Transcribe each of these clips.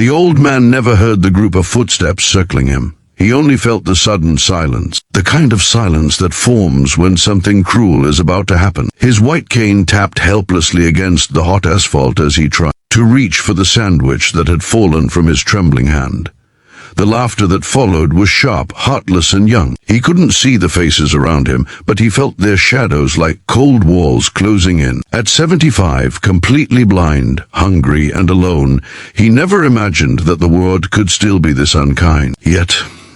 The old man never heard the group of footsteps circling him. He only felt the sudden silence, the kind of silence that forms when something cruel is about to happen. His white cane tapped helplessly against the hot asphalt as he tried to reach for the sandwich that had fallen from his trembling hand. The laughter that followed was sharp, heartless, and young. He couldn't see the faces around him, but he felt their shadows like cold walls closing in. At 75, completely blind, hungry, and alone, he never imagined that the world could still be this unkind. Yet,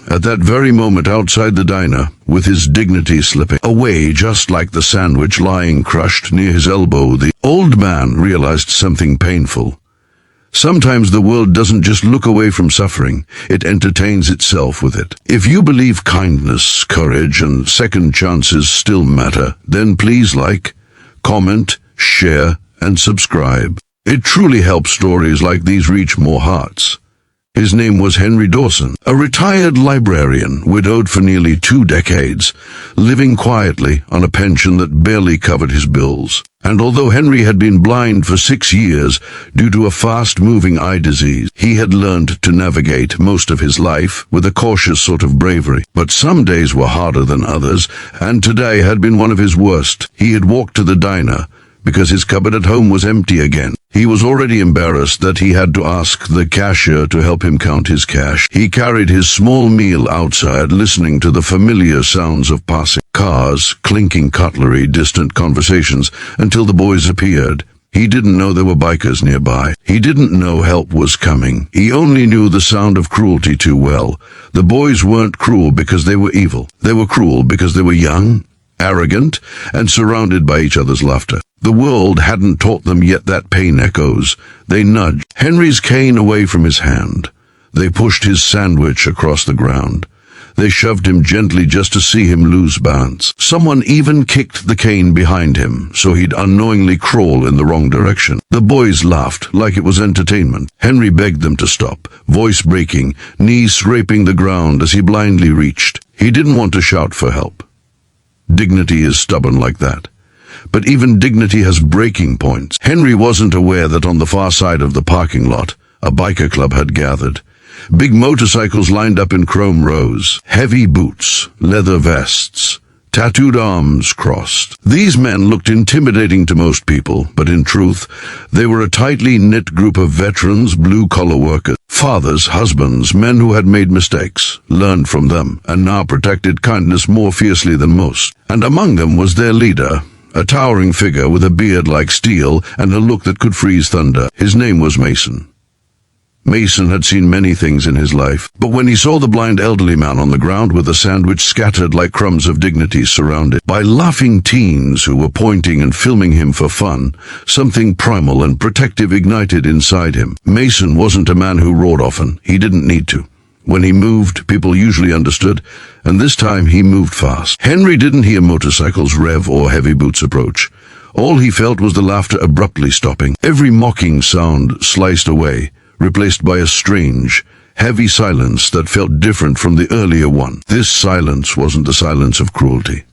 at that very moment outside the diner, with his dignity slipping away just like the sandwich lying crushed near his elbow, the old man realized something painful. Sometimes the world doesn't just look away from suffering, it entertains itself with it. If you believe kindness, courage, and second chances still matter, then please like, comment, share, and subscribe. It truly helps stories like these reach more hearts. His name was Henry Dawson, a retired librarian, widowed for nearly 2 decades, living quietly on a pension that barely covered his bills. And although Henry had been blind for 6 years due to a fast-moving eye disease, he had learned to navigate most of his life with a cautious sort of bravery. But some days were harder than others, and today had been one of his worst. He had walked to the diner because his cupboard at home was empty again. He was already embarrassed that he had to ask the cashier to help him count his cash. He carried his small meal outside, listening to the familiar sounds of passing cars, clinking cutlery, distant conversations, until the boys appeared. He didn't know there were bikers nearby. He didn't know help was coming. He only knew the sound of cruelty too well. The boys weren't cruel because they were evil. They were cruel because they were young, arrogant, and surrounded by each other's laughter. The world hadn't taught them yet that pain echoes. They nudged Henry's cane away from his hand. They pushed his sandwich across the ground. They shoved him gently just to see him lose balance. Someone even kicked the cane behind him, so he'd unknowingly crawl in the wrong direction. The boys laughed like it was entertainment. Henry begged them to stop, voice breaking, knees scraping the ground as he blindly reached. He didn't want to shout for help. Dignity is stubborn like that. But even dignity has breaking points. Henry wasn't aware that on the far side of the parking lot, a biker club had gathered. Big motorcycles lined up in chrome rows, heavy boots, leather vests, tattooed arms crossed. These men looked intimidating to most people, but in truth, they were a tightly knit group of veterans, blue-collar workers, fathers, husbands, men who had made mistakes, learned from them, and now protected kindness more fiercely than most. And among them was their leader, a towering figure with a beard like steel and a look that could freeze thunder. His name was Mason. Mason had seen many things in his life, but when he saw the blind elderly man on the ground with a sandwich scattered like crumbs of dignity surrounded by laughing teens who were pointing and filming him for fun, something primal and protective ignited inside him. Mason wasn't a man who roared often. He didn't need to. When he moved, people usually understood, and this time he moved fast. Henry didn't hear motorcycles rev or heavy boots approach. All he felt was the laughter abruptly stopping. Every mocking sound sliced away, replaced by a strange, heavy silence that felt different from the earlier one. This silence wasn't the silence of cruelty.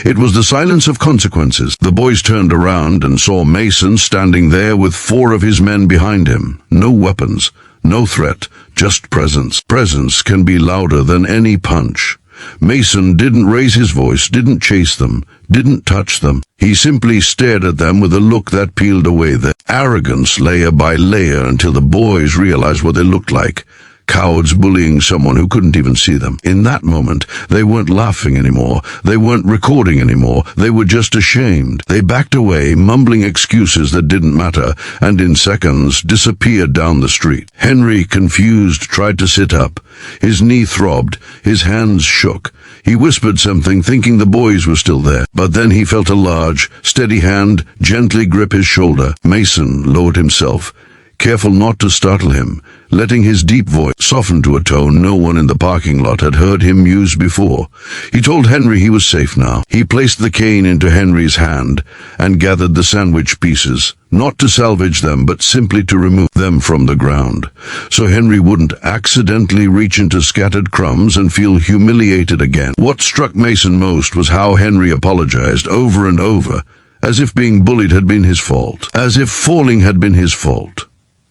It was the silence of consequences. The boys turned around and saw Mason standing there with 4 of his men behind him. No weapons, no threat, just presence. Presence can be louder than any punch. Mason didn't raise his voice, didn't chase them, didn't touch them. He simply stared at them with a look that peeled away their arrogance layer by layer until the boys realized what they looked like. Cowards bullying someone who couldn't even see them. In that moment, they weren't laughing anymore. They weren't recording anymore. They were just ashamed. They backed away, mumbling excuses that didn't matter, and in seconds disappeared down the street. Henry, confused, tried to sit up. His knee throbbed. His hands shook. He whispered something, thinking the boys were still there. But then he felt a large, steady hand gently grip his shoulder. Mason lowered himself, careful not to startle him, letting his deep voice soften to a tone no one in the parking lot had heard him use before. He told Henry he was safe now. He placed the cane into Henry's hand and gathered the sandwich pieces, not to salvage them, but simply to remove them from the ground, so Henry wouldn't accidentally reach into scattered crumbs and feel humiliated again. What struck Mason most was how Henry apologized over and over, as if being bullied had been his fault, as if falling had been his fault.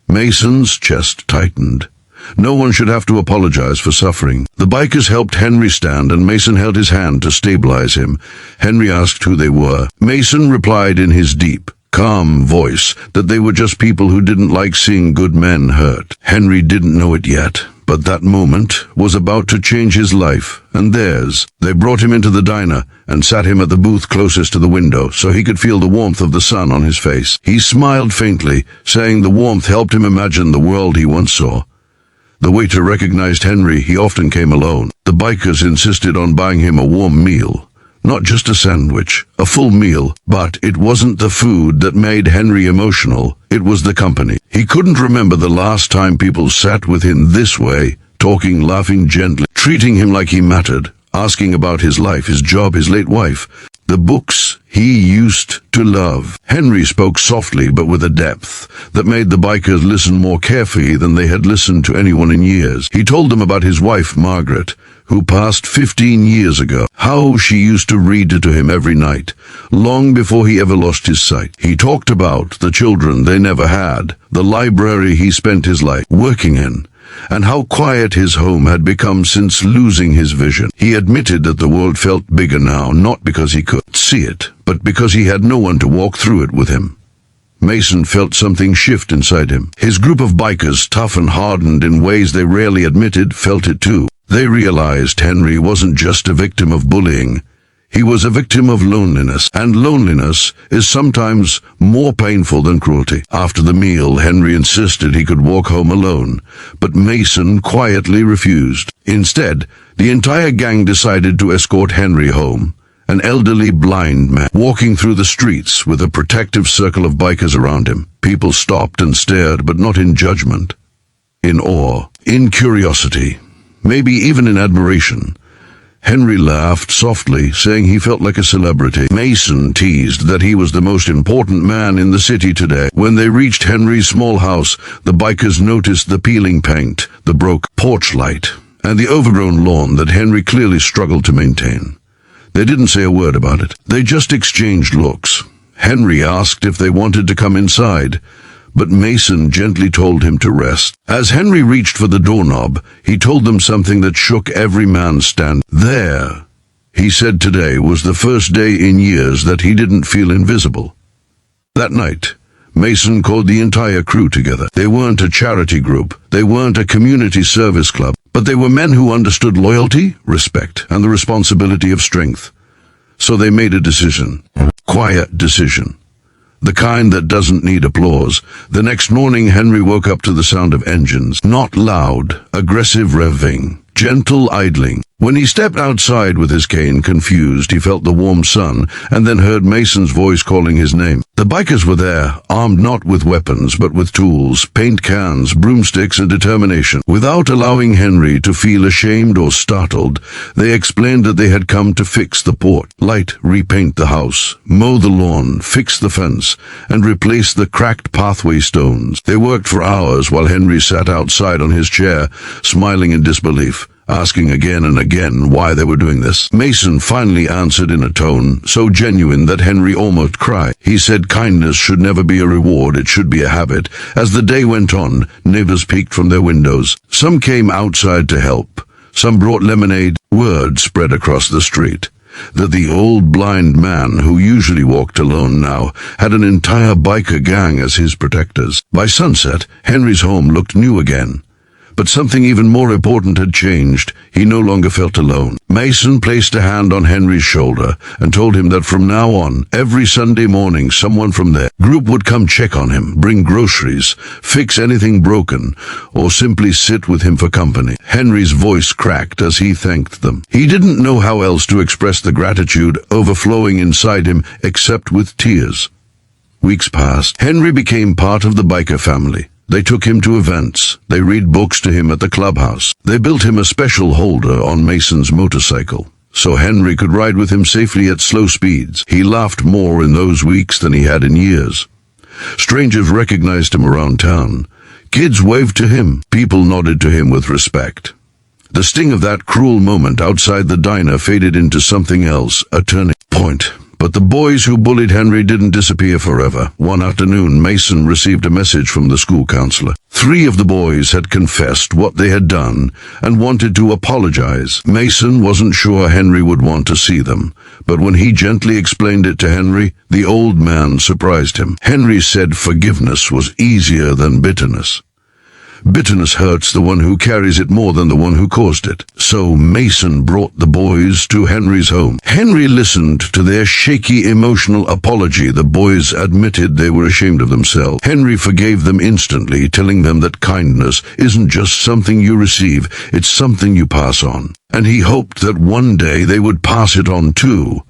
Mason's chest tightened. No one should have to apologize for suffering. The bikers helped Henry stand, and Mason held his hand to stabilize him. Henry asked who they were. Mason replied in his deep, calm voice that they were just people who didn't like seeing good men hurt. Henry didn't know it yet, but that moment was about to change his life and theirs. They brought him into the diner and sat him at the booth closest to the window so he could feel the warmth of the sun on his face. He smiled faintly, saying the warmth helped him imagine the world he once saw. The waiter recognized Henry. He often came alone. The bikers insisted on buying him a warm meal. Not just a sandwich, a full meal, but it wasn't the food that made Henry emotional, it was the company. He couldn't remember the last time people sat with him this way, talking, laughing gently, treating him like he mattered, asking about his life, his job, his late wife, the books he used to love. Henry spoke softly but with a depth that made the bikers listen more carefully than they had listened to anyone in years. He told them about his wife, Margaret, who passed 15 years ago, how she used to read to him every night, long before he ever lost his sight. He talked about the children they never had, the library he spent his life working in, and how quiet his home had become since losing his vision. He admitted that the world felt bigger now, not because he could see it, but because he had no one to walk through it with him. Mason felt something shift inside him. His group of bikers, tough and hardened in ways they rarely admitted, felt it too. They realized Henry wasn't just a victim of bullying. He was a victim of loneliness, and loneliness is sometimes more painful than cruelty. After the meal, Henry insisted he could walk home alone, but Mason quietly refused. Instead, the entire gang decided to escort Henry home, an elderly blind man walking through the streets with a protective circle of bikers around him. People stopped and stared, but not in judgment, in awe, in curiosity, maybe even in admiration. Henry laughed softly, saying he felt like a celebrity. Mason teased that he was the most important man in the city today. When they reached Henry's small house, the bikers noticed the peeling paint, the broke porch light, and the overgrown lawn that Henry clearly struggled to maintain. They didn't say a word about it. They just exchanged looks. Henry asked if they wanted to come inside, but Mason gently told him to rest. As Henry reached for the doorknob, he told them something that shook every man standing there. He said today was the first day in years that he didn't feel invisible. That night, Mason called the entire crew together. They weren't a charity group, they weren't a community service club, but they were men who understood loyalty, respect, and the responsibility of strength. So they made a decision. Quiet decision. The kind that doesn't need applause. The next morning, Henry woke up to the sound of engines. Not loud, aggressive revving, gentle idling. When he stepped outside with his cane, confused, he felt the warm sun and then heard Mason's voice calling his name. The bikers were there, armed not with weapons but with tools, paint cans, broomsticks, and determination. Without allowing Henry to feel ashamed or startled, they explained that they had come to fix the porch, light, repaint the house, mow the lawn, fix the fence, and replace the cracked pathway stones. They worked for hours while Henry sat outside on his chair, smiling in disbelief, asking again and again why they were doing this. Mason finally answered in a tone so genuine that Henry almost cried. He said kindness should never be a reward, it should be a habit. As the day went on, neighbors peeked from their windows. Some came outside to help. Some brought lemonade. Word spread across the street that the old blind man, who usually walked alone now, had an entire biker gang as his protectors. By sunset, Henry's home looked new again. But something even more important had changed. He no longer felt alone. Mason placed a hand on Henry's shoulder and told him that from now on, every Sunday morning, someone from their group would come check on him, bring groceries, fix anything broken, or simply sit with him for company. Henry's voice cracked as he thanked them. He didn't know how else to express the gratitude overflowing inside him except with tears. Weeks passed. Henry became part of the biker family. They took him to events. They read books to him at the clubhouse. They built him a special holder on Mason's motorcycle, so Henry could ride with him safely at slow speeds. He laughed more in those weeks than he had in years. Strangers recognized him around town. Kids waved to him. People nodded to him with respect. The sting of that cruel moment outside the diner faded into something else, a turning point. But the boys who bullied Henry didn't disappear forever. One afternoon, Mason received a message from the school counselor. 3 of the boys had confessed what they had done and wanted to apologize. Mason wasn't sure Henry would want to see them, but when he gently explained it to Henry, the old man surprised him. Henry said forgiveness was easier than bitterness. Bitterness hurts the one who carries it more than the one who caused it. So Mason brought the boys to Henry's home. Henry listened to their shaky emotional apology. The boys admitted they were ashamed of themselves. Henry forgave them instantly, telling them that kindness isn't just something you receive, it's something you pass on. And he hoped that one day they would pass it on too.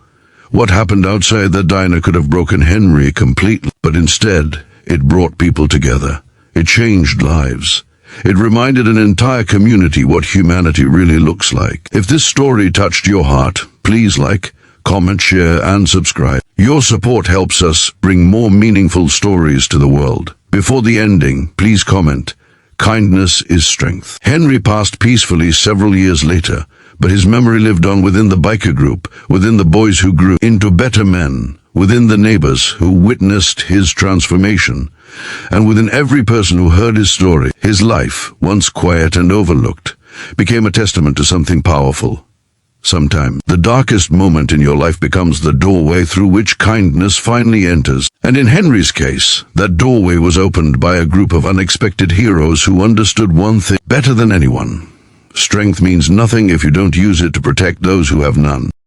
What happened outside the diner could have broken Henry completely, but instead it brought people together. It changed lives. It reminded an entire community what humanity really looks like. If this story touched your heart, please like, comment, share, and subscribe. Your support helps us bring more meaningful stories to the world. Before the ending, please comment, "Kindness is strength." Henry passed peacefully several years later, but his memory lived on within the biker group, within the boys who grew into better men, within the neighbors who witnessed his transformation, and within every person who heard his story. His life, once quiet and overlooked, became a testament to something powerful. Sometimes the darkest moment in your life becomes the doorway through which kindness finally enters. And in Henry's case, that doorway was opened by a group of unexpected heroes who understood one thing better than anyone: strength means nothing if you don't use it to protect those who have none.